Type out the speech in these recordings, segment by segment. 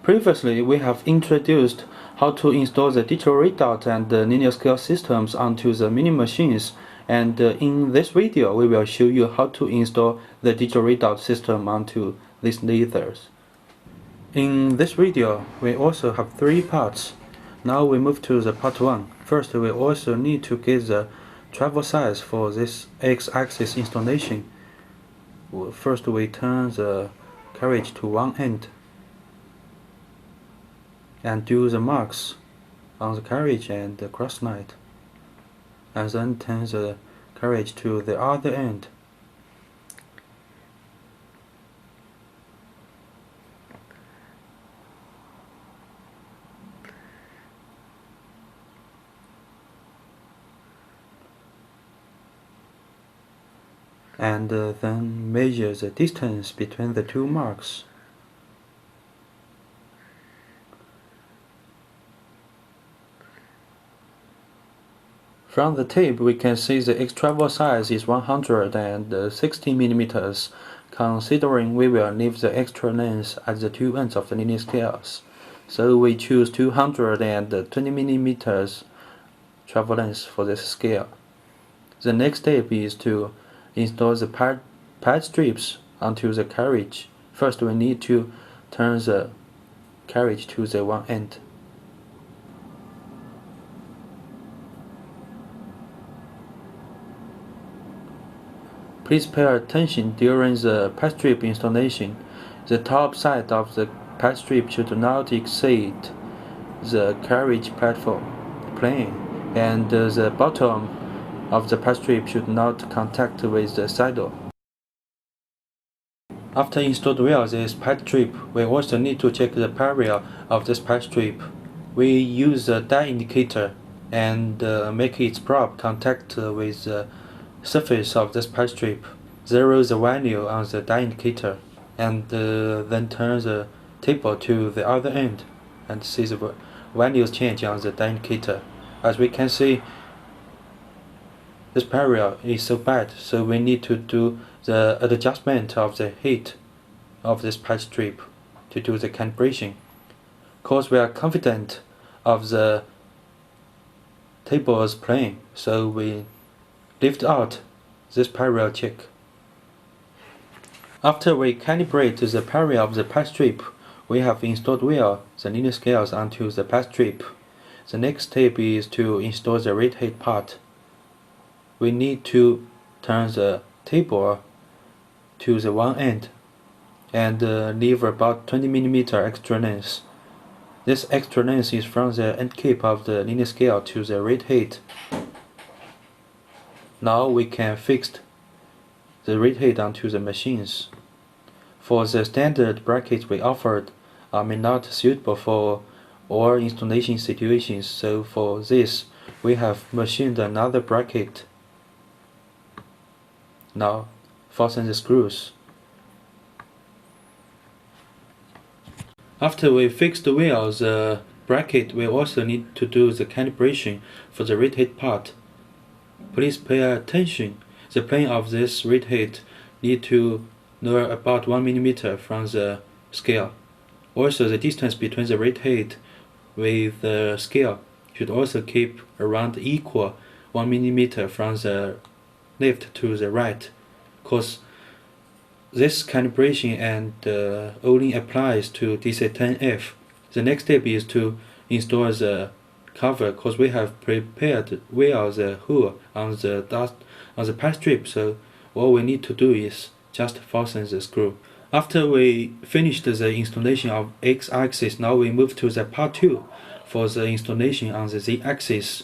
Previously, we have introduced how to install the digital readout and the linear scale systems onto the mini machines, and in this video we will show you how to install the digital readout system onto these lasers. In this video, we also have 3 parts. Now we move to the part 1. First, we also need to get the travel size for this X-axis installation. First, we turn the carriage to one end and do the marks on the carriage and the cross light, and then turn the carriage to the other end. And then measure the distance between the 2 marks. From the tape we can see the X-travel size is 160 mm, considering we will leave the extra length at the 2 ends of the linear scales. So we choose 220 mm travel length for this scale. The next step is to install the pad strips onto the carriage. First we need to turn the carriage to the one end. Please pay attention during the pad strip installation. The top side of the pad strip should not exceed the carriage platform plane, and the bottom of the pad strip should not contact with the saddle. After installed this pad strip, we also need to check the area of this pad strip. We use the die indicator and make its probe contact with the surface of this pad strip. Zero the value on the die indicator, and then turn the table to the other end and see the values change on the die indicator. As we can see, this area is so bad, so we need to do the adjustment of the height of this pad strip to do the calibration. Because we are confident of the table's plane, so we lift out this parallel check. After we calibrate the area of the pad strip, we have installed the linear scales onto the pad strip. The next step is to install the rate height part. We need to turn the table to the one end and leave about 20 mm extra length. This extra length is from the end cap of the linear scale to the rate height. Now we can fix the rate height onto the machines. For the standard brackets we offered may not suitable for all installation situations, so for this we have machined another bracket. Now fasten the screws. After we fix the bracket, we also need to do the calibration for the rate height part. Please pay attention. The plane of this rate height need to lower about 1 mm from the scale. Also, the distance between the rate height with the scale should also keep around equal 1 mm from the left to the right, because this calibration and only applies to DC10F. The next step is to install the cover, because we have prepared the hole on the pad strip, so all we need to do is just fasten the screw. After we finished the installation of X-axis, now we move to the part 2 for the installation on the Z-axis.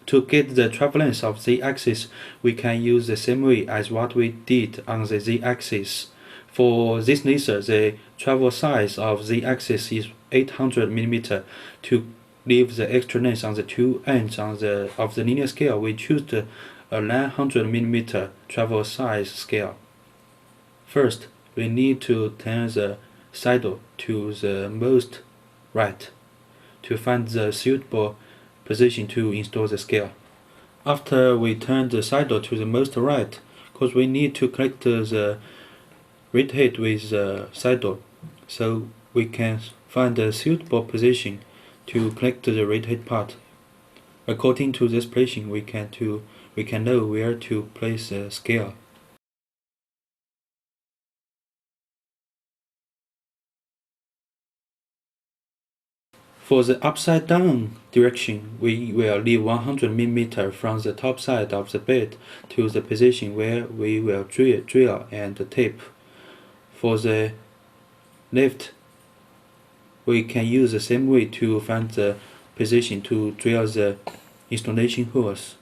To get the travel length of Z-axis, we can use the same way as what we did on the Z-axis. For this laser, the travel size of Z-axis is 800 mm. To leave the extra length on the 2 ends of the linear scale, we choose a 900 mm travel size scale. First, we need to turn the saddle to the most right to find the suitable position to install the scale. After we turn the saddle to the most right, because we need to connect the rate height with the saddle, so we can find a suitable position to collect the rotate part. According to this placing, we can know where to place the scale. For the upside down direction, we will leave 100 mm from the top side of the bed to the position where we will drill and tape. For the left, we can use the same way to find the position to drill the installation holes.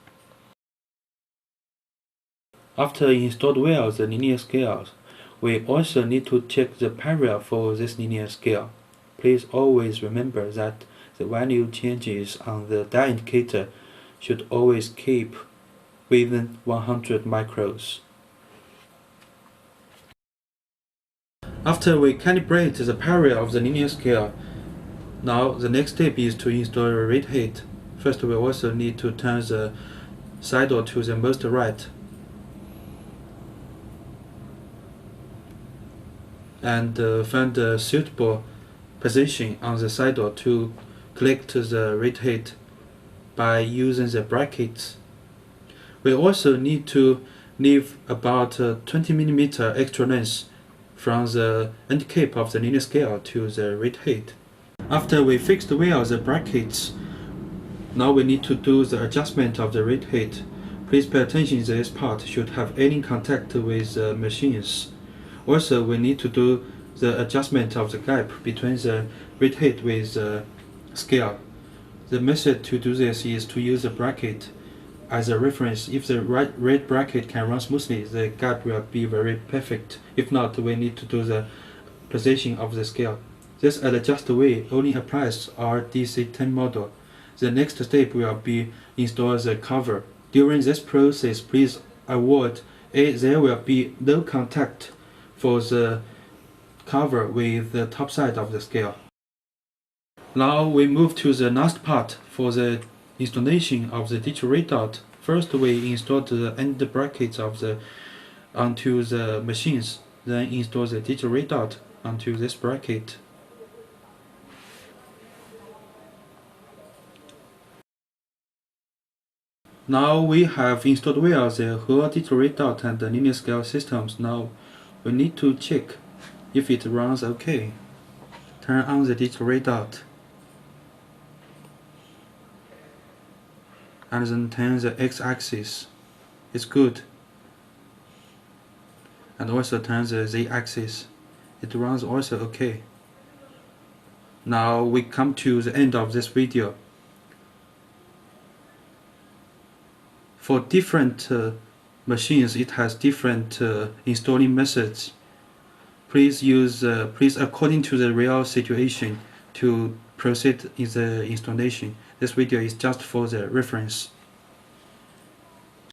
After installed well the linear scales, we also need to check the parallel for this linear scale. Please always remember that the value changes on the die indicator should always keep within 100 microns. After we calibrate the parallel of the linear scale, now the next step is to install a rate height. First, we also need to turn the saddle to the most right and find a suitable position on the saddle to collect the rate height by using the brackets. We also need to leave about 20 mm extra length from the end cap of the linear scale to the rate height. After we fixed well the brackets, now we need to do the adjustment of the rate height. Please pay attention, this part should have any contact with the machines. Also, we need to do the adjustment of the gap between the rate height with the scale. The method to do this is to use a bracket as a reference. If the red bracket can run smoothly, the gap will be very perfect. If not, we need to do the position of the scale. This adjust way only applies our DC-10 model. The next step will be install the cover. During this process, please avoid there will be no contact for the cover with the top side of the scale. Now we move to the last part for the installation of the Ditron Lathe dot. First, we install the end brackets of the onto the machines. Then install the Ditron Lathe dot onto this bracket. Now we have installed well the whole Ditron Lathe dot and the linear scale systems. Now we need to check if it runs okay. Turn on the Ditron Lathe dot and then turn the x-axis. It's good. And also turn the z-axis. It runs also okay. Now we come to the end of this video. For different machines, it has different installing methods. Please according to the real situation to proceed in the installation. This video is just for the reference.